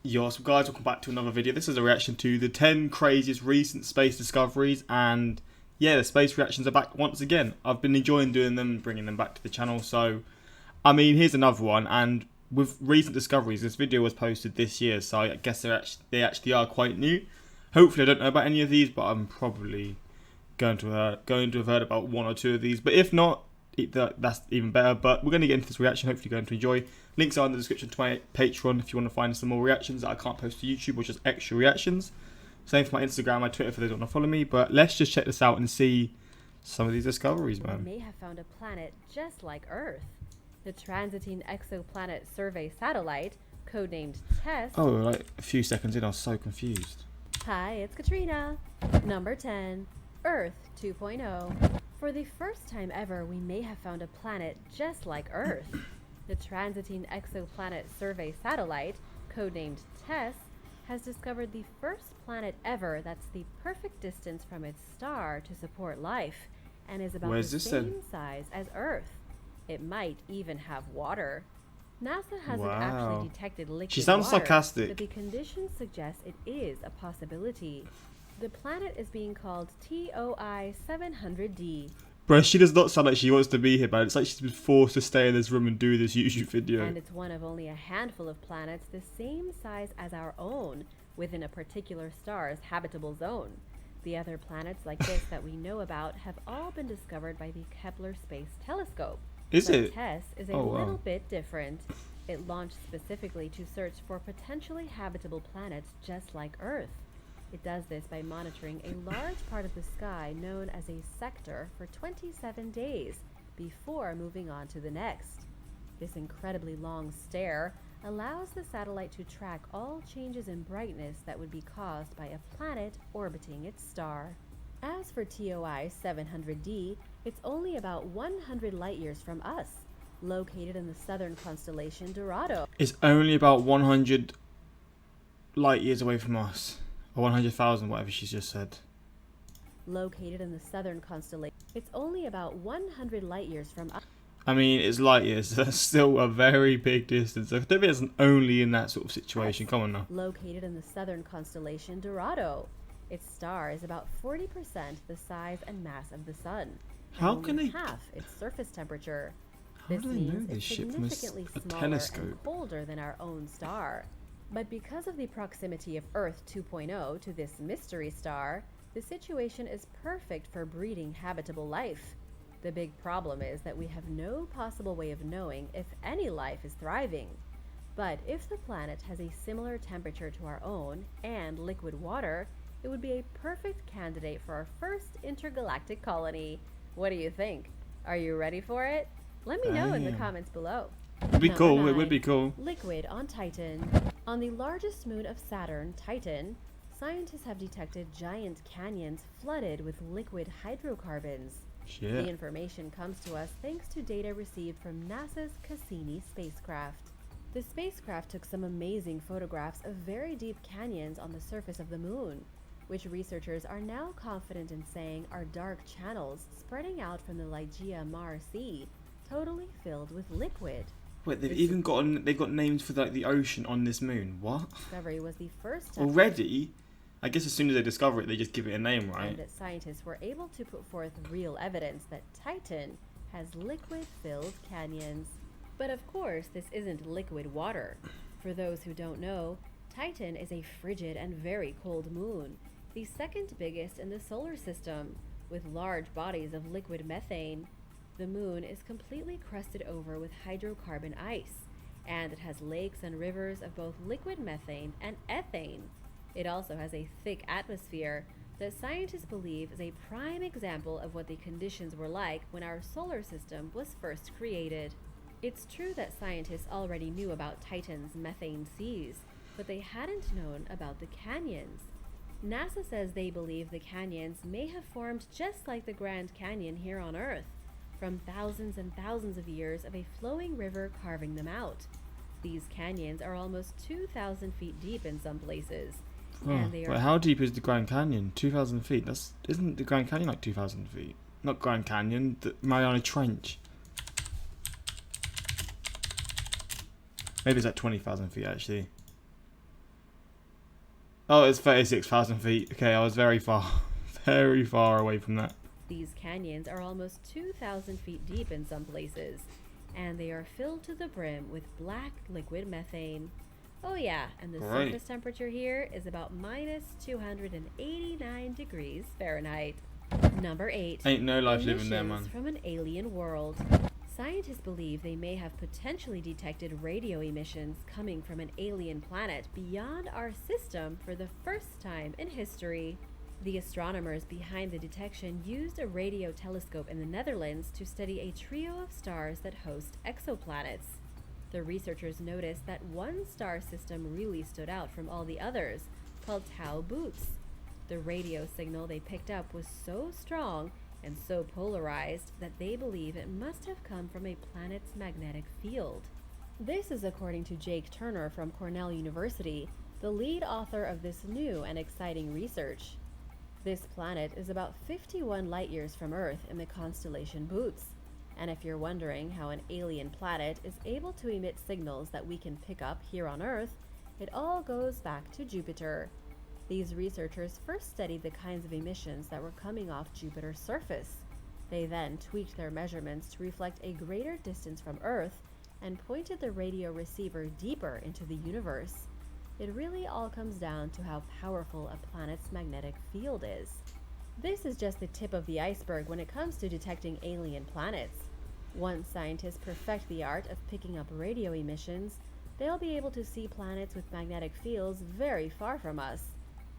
Yo, what's up guys, welcome back to another video. This is a reaction to the 10 craziest recent space discoveries, and yeah, the space reactions are back once again. I've been enjoying doing them and bringing them back to the channel, so I mean, here's another one. And with recent discoveries, this video was posted this year, so I guess they actually are quite new. Hopefully I don't know about any of these, but I'm probably going to have heard about one or two of these, but if not, that's even better. But we're going to get into this reaction. Hopefully you're going to enjoy. Links are in the description to my Patreon if you want to find some more reactions that I can't post to YouTube, or just extra reactions. Same for my Instagram, my Twitter for those who want to follow me. But let's just check this out and see some of these discoveries, man. We may have found a planet just like Earth. The Transiting Exoplanet Survey Satellite, codenamed TESS. Oh, like a few seconds in, I was so confused. Hi, it's Katrina. Number 10, Earth 2.0. For the first time ever, we may have found a planet just like Earth. The Transiting Exoplanet Survey Satellite, codenamed TESS, has discovered the first planet ever that's the perfect distance from its star to support life, and is about the same size as Earth. It might even have water. NASA hasn't actually detected liquid water. She sounds sarcastic. But the conditions suggest it is a possibility. The planet is being called TOI 700D. Bro, she does not sound like she wants to be here, man. It's like she's been forced to stay in this room and do this YouTube video. And it's one of only a handful of planets the same size as our own within a particular star's habitable zone. The other planets like this that we know about have all been discovered by the Kepler Space Telescope. Is it? TESS is a little bit different. It launched specifically to search for potentially habitable planets just like Earth. It does this by monitoring a large part of the sky known as a sector for 27 days before moving on to the next. This incredibly long stare allows the satellite to track all changes in brightness that would be caused by a planet orbiting its star. As for TOI 700D, it's only about 100 light years from us, located in the southern constellation Dorado. It's only about 100 light years away from us. Or 100,000, whatever she's just said. Located in the southern constellation. It's only about 100 light years from us. I mean, it's light years. That's still a very big distance. I don't think it's only in that sort of situation. Come on now. Located in the southern constellation Dorado. Its star is about 40% the size and mass of the sun. How can they half its surface temperature? This means it's significantly smaller telescope and colder than our own star. But because of the proximity of Earth 2.0 to this mystery star, the situation is perfect for breeding habitable life. The big problem is that we have no possible way of knowing if any life is thriving. But if the planet has a similar temperature to our own and liquid water, it would be a perfect candidate for our first intergalactic colony. What do you think? Are you ready for it? Let me know in the comments below. It'd be cool. 9, it would be cool. Liquid on Titan. On the largest moon of Saturn, Titan, scientists have detected giant canyons flooded with liquid hydrocarbons. Shit. The information comes to us thanks to data received from NASA's Cassini spacecraft. The spacecraft took some amazing photographs of very deep canyons on the surface of the moon, which researchers are now confident in saying are dark channels spreading out from the Ligeia Mare Sea, totally filled with liquid. Wait, they've got names for like the ocean on this moon. What? Discovery was the first already? I guess as soon as they discover it, they just give it a name, right? And that scientists were able to put forth real evidence that Titan has liquid-filled canyons. But of course, this isn't liquid water. For those who don't know, Titan is a frigid and very cold moon, the second biggest in the solar system, with large bodies of liquid methane. The moon is completely crusted over with hydrocarbon ice, and it has lakes and rivers of both liquid methane and ethane. It also has a thick atmosphere that scientists believe is a prime example of what the conditions were like when our solar system was first created. It's true that scientists already knew about Titan's methane seas, but they hadn't known about the canyons. NASA says they believe the canyons may have formed just like the Grand Canyon here on Earth, from thousands and thousands of years of a flowing river carving them out. These canyons are almost 2,000 feet deep in some places. And they are how deep is the Grand Canyon? 2,000 feet? Isn't the Grand Canyon like 2,000 feet? Not Grand Canyon, the Mariana Trench. Maybe it's like 20,000 feet actually. Oh, it's 36,000 feet. Okay, I was very far, very far away from that. These canyons are almost 2,000 feet deep in some places, and they are filled to the brim with black liquid methane. Oh yeah, and the Great. surface temperature here is about minus 289 degrees Fahrenheit. Number 8. Ain't no life living there, Emissions man. from an alien world. Scientists believe they may have potentially detected radio emissions coming from an alien planet beyond our system for the first time in history. The astronomers behind the detection used a radio telescope in the Netherlands to study a trio of stars that host exoplanets. The researchers noticed that one star system really stood out from all the others, called Tau Boots. The radio signal they picked up was so strong and so polarized that they believe it must have come from a planet's magnetic field. This is according to Jake Turner from Cornell University, the lead author of this new and exciting research. This planet is about 51 light years from Earth in the constellation Boots. And if you're wondering how an alien planet is able to emit signals that we can pick up here on Earth, it all goes back to Jupiter. These researchers first studied the kinds of emissions that were coming off Jupiter's surface. They then tweaked their measurements to reflect a greater distance from Earth and pointed the radio receiver deeper into the universe. It really all comes down to how powerful a planet's magnetic field is. This is just the tip of the iceberg when it comes to detecting alien planets. Once scientists perfect the art of picking up radio emissions, they'll be able to see planets with magnetic fields very far from us.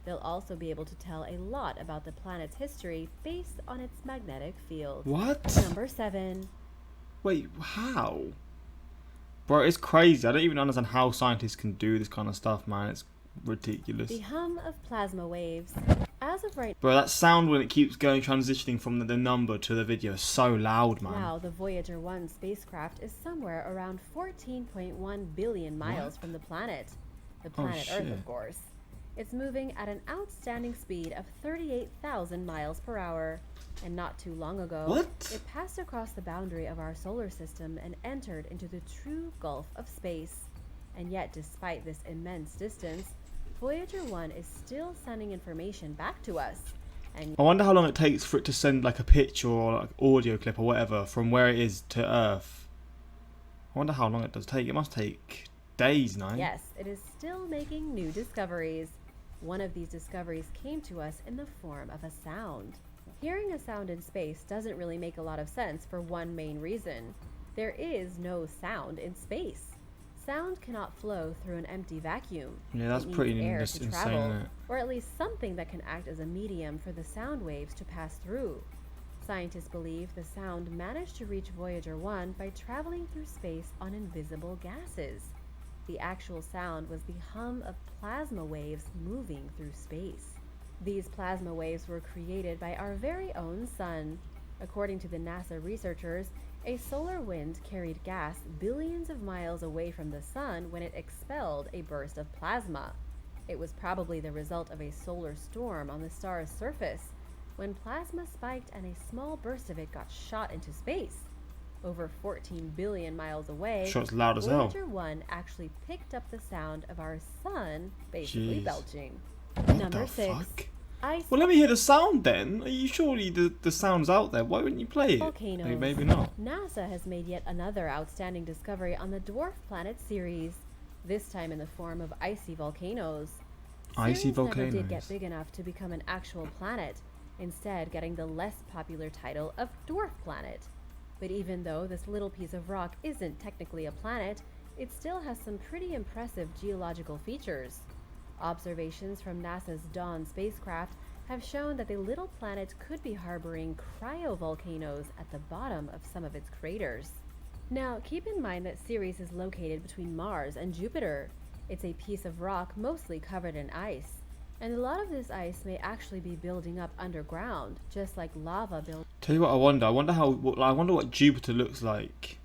They'll also be able to tell a lot about the planet's history based on its magnetic field. What? Number 7. Wait, how? Bro, it's crazy. I don't even understand how scientists can do this kind of stuff, man. It's ridiculous. The hum of plasma waves. As of right Bro, that sound when it keeps going, transitioning from the number to the video is so loud, man. now, the Voyager 1 spacecraft is somewhere around 14.1 billion miles from the planet. The planet Earth, shit. of course. It's moving at an outstanding speed of 38,000 miles per hour. And not too long ago, What? it passed across the boundary of our solar system and entered into the true gulf of space. And yet, despite this immense distance, Voyager 1 is still sending information back to us. And I wonder how long it takes for it to send like a picture or like audio clip or whatever from where it is to Earth. I wonder how long it does take. It must take days, no? yes, it is still making new discoveries. One of these discoveries came to us in the form of a sound. Hearing a sound in space doesn't really make a lot of sense for one main reason. There is no sound in space. Sound cannot flow through an empty vacuum. Yeah, that's It needs pretty air insane, to travel, isn't it? or at least something that can act as a medium for the sound waves to pass through. Scientists believe the sound managed to reach Voyager 1 by traveling through space on invisible gases. The actual sound was the hum of plasma waves moving through space. These plasma waves were created by our very own sun. According to the NASA researchers, a solar wind carried gas billions of miles away from the sun when it expelled a burst of plasma. It was probably the result of a solar storm on the star's surface, when plasma spiked and a small burst of it got shot into space. Over 14 billion miles away, Sure, it's loud as hell. Voyager 1 actually picked up the sound of our sun basically Jeez. belching. What Number the 6. fuck? Icy Well, let me hear the sound then. Are you surely the sound's out there? Why wouldn't you play it? Volcanoes. Maybe not. NASA has made yet another outstanding discovery on the dwarf planet Ceres, this time in the form of icy volcanoes. Icy Ceres never did volcanoes. get big enough to become an actual planet, instead getting the less popular title of dwarf planet. But even though this little piece of rock isn't technically a planet, it still has some pretty impressive geological features. Observations from NASA's Dawn spacecraft have shown that the little planet could be harboring cryovolcanoes at the bottom of some of its craters. Now, keep in mind that Ceres is located between Mars and Jupiter. It's a piece of rock mostly covered in ice, and a lot of this ice may actually be building up underground, just like lava builds. Tell you what, I wonder. I wonder what Jupiter looks like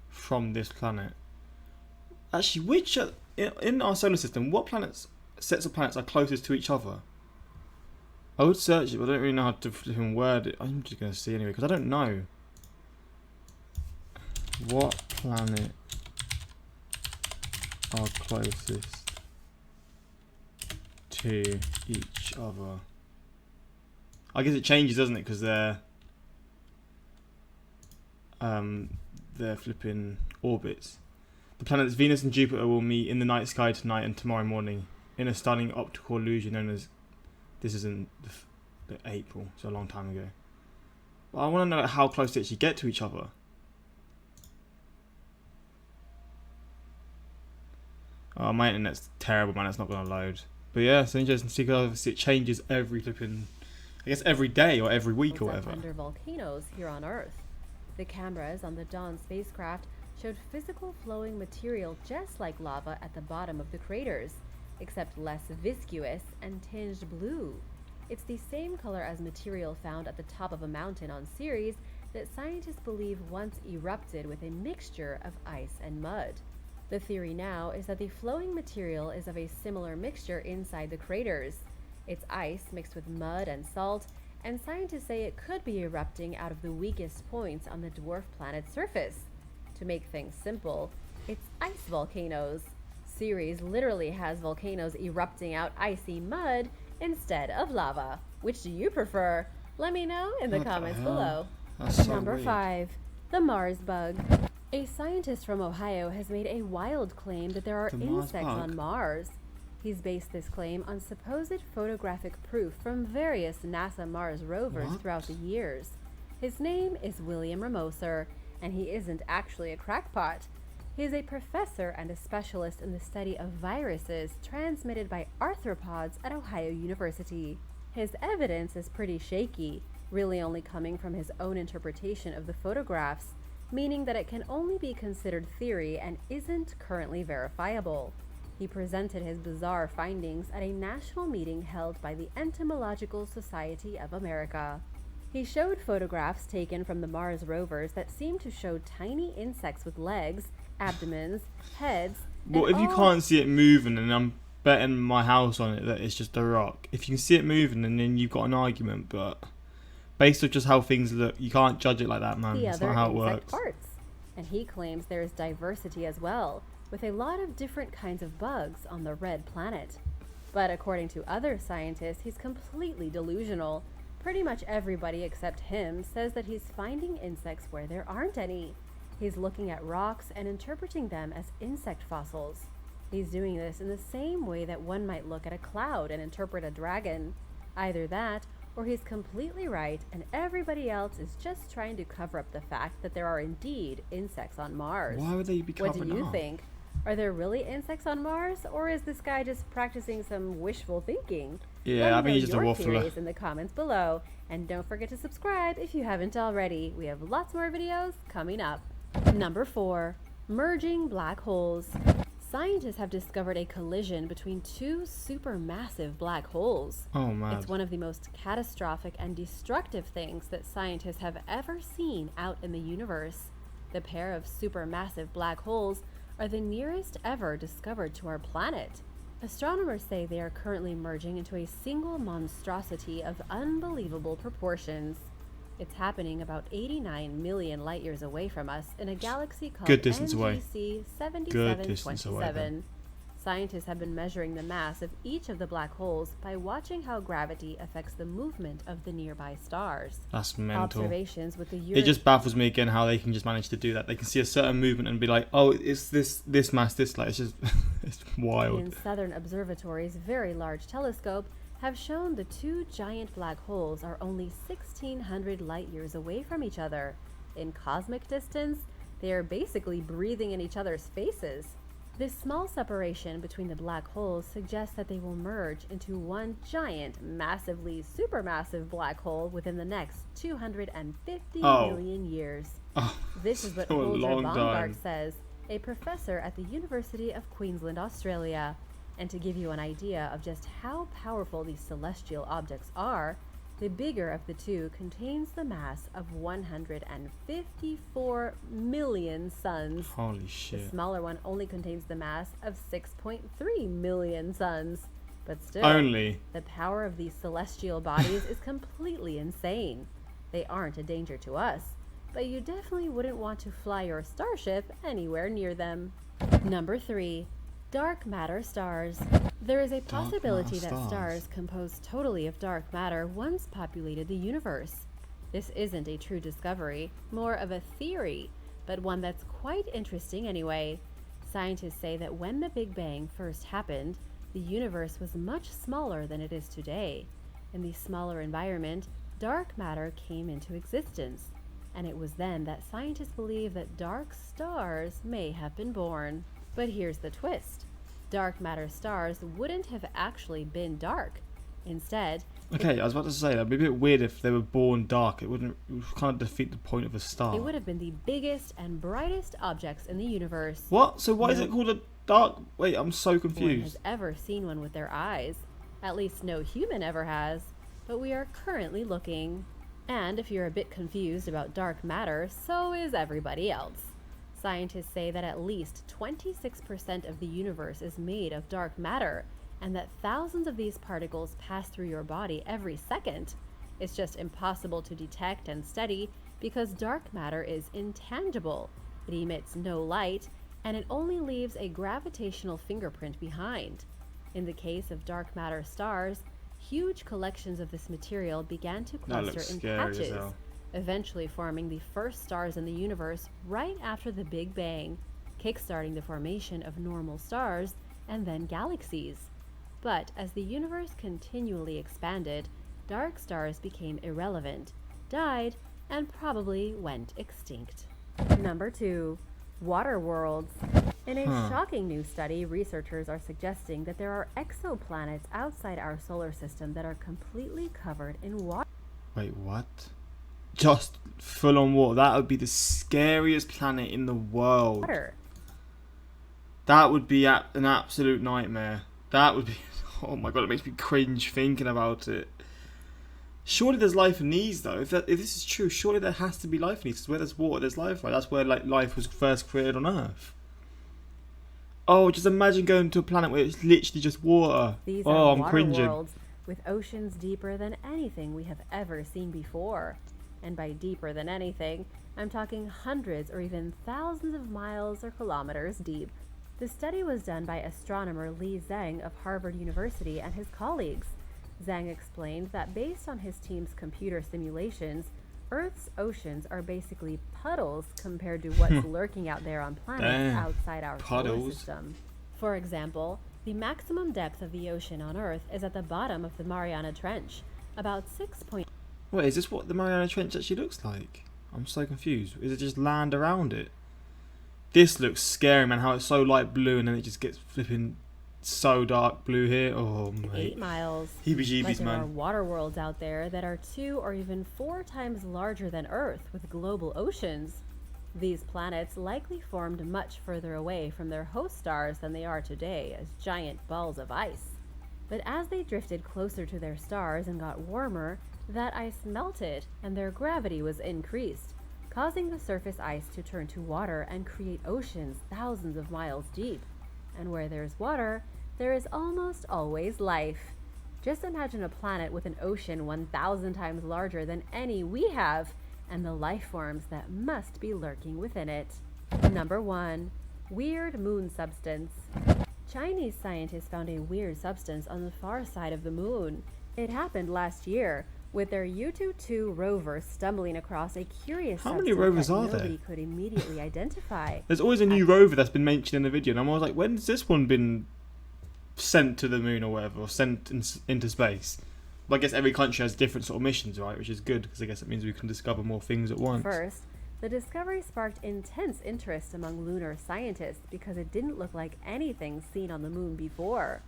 from this planet. Actually, which in our solar system, what sets of planets are closest to each other? I would search it, but I don't really know how to even word it. I'm just gonna see anyway because I don't know. What planet are closest to each other. I guess it changes, doesn't it? Because they're flipping orbits. The planets Venus and Jupiter will meet in the night sky tonight and tomorrow morning in a stunning optical illusion known as... This is in the April, so a long time ago. But I want to know how close they actually get to each other. Oh, my internet's terrible, man. It's not going to load. But yeah, it's interesting to see because obviously it changes every flipping... I guess every day or every week or whatever. Under volcanoes here on Earth. The cameras on the Dawn spacecraft showed physical flowing material just like lava at the bottom of the craters, except less viscous and tinged blue. It's the same color as material found at the top of a mountain on Ceres that scientists believe once erupted with a mixture of ice and mud. The theory now is that the flowing material is of a similar mixture inside the craters. It's ice mixed with mud and salt, and scientists say it could be erupting out of the weakest points on the dwarf planet's surface. To make things simple, it's ice volcanoes. Ceres literally has volcanoes erupting out icy mud instead of lava. Which do you prefer? Let me know in the comments below. That's so Number weird. 5. The Mars bug. A scientist from Ohio has made a wild claim that there are The Mars insects bug? on Mars. He's based this claim on supposed photographic proof from various NASA Mars rovers What? throughout the years. His name is William Ramoser, and he isn't actually a crackpot. He is a professor and a specialist in the study of viruses transmitted by arthropods at Ohio University. His evidence is pretty shaky, really only coming from his own interpretation of the photographs, meaning that it can only be considered theory and isn't currently verifiable. He presented his bizarre findings at a national meeting held by the Entomological Society of America. He showed photographs taken from the Mars rovers that seemed to show tiny insects with legs, abdomens, heads, Well, and if you all- can't see it moving, and I'm betting my house on it that it's just a rock. If you can see it moving, and then you've got an argument, but based on just how things look, you can't judge it like that, man. the That's other not how it insect works. parts. And he claims there is diversity as well, with a lot of different kinds of bugs on the red planet. But according to other scientists, he's completely delusional. Pretty much everybody except him says that he's finding insects where there aren't any. He's looking at rocks and interpreting them as insect fossils. He's doing this in the same way that one might look at a cloud and interpret a dragon. Either that, or he's completely right and everybody else is just trying to cover up the fact that there are indeed insects on Mars. Why would they be What covering do you up? think? Are there really insects on Mars, or is this guy just practicing some wishful thinking? Yeah, Let I me think know he's just a your waffler. theories in the comments below, and don't forget to subscribe if you haven't already. We have lots more videos coming up. Number 4. Merging black holes. Scientists have discovered a collision between two supermassive black holes. Oh, man. It's one of the most catastrophic and destructive things that scientists have ever seen out in the universe. The pair of supermassive black holes are the nearest ever discovered to our planet. Astronomers say they are currently merging into a single monstrosity of unbelievable proportions. It's happening about 89 million light years away from us in a galaxy called Good distance away. NGC Good distance away, 7727. Scientists have been measuring the mass of each of the black holes by watching how gravity affects the movement of the nearby stars. That's mental. Observations with the It just baffles me again how they can just manage to do that. They can see a certain movement and be like, oh, it's this mass, this light. It's just, it's wild. in Southern Observatory's Very Large Telescope have shown the two giant black holes are only 1,600 light years away from each other. In cosmic distance, they are basically breathing in each other's faces. This small separation between the black holes suggests that they will merge into one giant, massively supermassive black hole within the next 250 million years. Oh, This is what so a Holger long Baumgart time. says, a professor at the University of Queensland, Australia. And to give you an idea of just how powerful these celestial objects are, the bigger of the two contains the mass of 154 million suns. Holy The shit. smaller one only contains the mass of 6.3 million suns. But still, Only. the power of these celestial bodies is completely insane. They aren't a danger to us, but you definitely wouldn't want to fly your starship anywhere near them. Number 3. Dark matter stars. There is a Dark possibility matter that stars. stars composed totally of dark matter once populated the universe. This isn't a true discovery, more of a theory, but one that's quite interesting anyway. Scientists say that when the Big Bang first happened, the universe was much smaller than it is today. In the smaller environment, dark matter came into existence, and it was then that scientists believe that dark stars may have been born. But here's the twist. Dark matter stars wouldn't have actually been dark. Instead, Okay, I was about to say that'd be a bit weird if they were born dark. It would kind of defeat the point of a star. they would have been the biggest and brightest objects in the universe. What? So why is No it called a dark? Wait, I'm so one has confused. ever seen one with their eyes. At least no human ever has. But we are currently looking. And if you're a bit confused about dark matter, so is everybody else. Scientists say that at least 26% of the universe is made of dark matter, and that thousands of these particles pass through your body every second. It's just impossible to detect and study because dark matter is intangible. It emits no light, and it only leaves a gravitational fingerprint behind. In the case of dark matter stars, huge collections of this material began to That looks cluster in scary as patches, hell. eventually forming the first stars in the universe right after the Big Bang, kickstarting the formation of normal stars and then galaxies. But as the universe continually expanded, dark stars became irrelevant, died, and probably went extinct. Number 2. Water worlds. In a shocking new study, researchers are suggesting that there are exoplanets outside our solar system that are completely covered in water. Wait, what? Just full on water. That would be the scariest planet in the world. That would be an absolute nightmare. That would be. Oh my god, it makes me cringe thinking about it. Surely there's life in these though. If this is true, surely there has to be life in these. Because where there's water, there's life, right? That's where like life was first created on Earth. Oh, just imagine going to a planet where it's literally just water. These Oh, are I'm water cringing. worlds with oceans deeper than anything we have ever seen before. And by deeper than anything, I'm talking hundreds or even thousands of miles or kilometers deep. The study was done by astronomer Li Zhang of Harvard University and his colleagues. Zhang explained that based on his team's computer simulations, Earth's oceans are basically puddles compared to what's lurking out there on planets Damn, outside our solar puddles. system. For example, the maximum depth of the ocean on Earth is at the bottom of the Mariana Trench, about 6. Wait, is this what the Mariana Trench actually looks like? I'm so confused. Is it just land around it? This looks scary, man. How it's so light blue and then it just gets flipping so dark blue here. Oh, 8 mate. miles. Heebie-jeebies, But there are man. water worlds out there that are 2 or even 4 times larger than Earth with global oceans. These planets likely formed much further away from their host stars than they are today as giant balls of ice. But as they drifted closer to their stars and got warmer, that ice melted and their gravity was increased, causing the surface ice to turn to water and create oceans thousands of miles deep. And where there's water, there is almost always life. Just imagine a planet with an ocean 1,000 times larger than any we have, and the life forms that must be lurking within it. Number 1. Weird moon substance. Chinese scientists found a weird substance on the far side of the moon. It happened last year, with their Yutu-2 rover stumbling across a curious How many substance rovers that are there? nobody could immediately identify. There's always a new rover that's been mentioned in the video, and I'm always like, when's this one been sent to the moon or whatever, or sent into space? But I guess every country has different sort of missions, right? Which is good, because I guess it means we can discover more things at once. First, the discovery sparked intense interest among lunar scientists because it didn't look like anything seen on the moon before.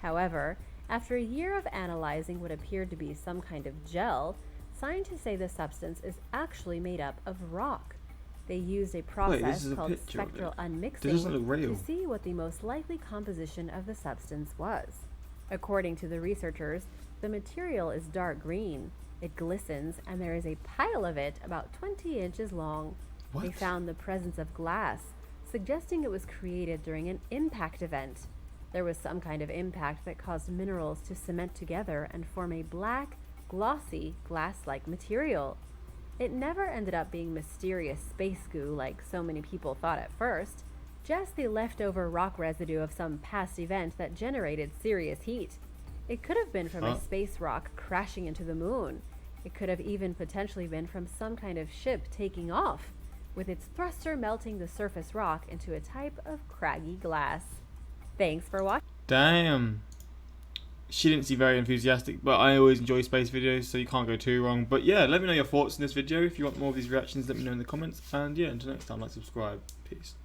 However, after a year of analyzing what appeared to be some kind of gel, scientists say the substance is actually made up of rock. They used a process is a called picture of it. spectral This doesn't look unmixing real. to see what the most likely composition of the substance was. According to the researchers, the material is dark green. It glistens, and there is a pile of it about 20 inches long. They What? found the presence of glass, suggesting it was created during an impact event. There was some kind of impact that caused minerals to cement together and form a black, glossy, glass-like material. It never ended up being mysterious space goo like so many people thought at first. just the leftover rock residue of some past event that generated serious heat. It could have been from a space rock crashing into the moon. It could have even potentially been from some kind of ship taking off, with its thruster melting the surface rock into a type of craggy glass. Thanks for watching. Damn. She didn't seem very enthusiastic, but I always enjoy space videos, so you can't go too wrong. But yeah, let me know your thoughts on this video. If you want more of these reactions, let me know in the comments. And yeah, until next time, like, subscribe. Peace.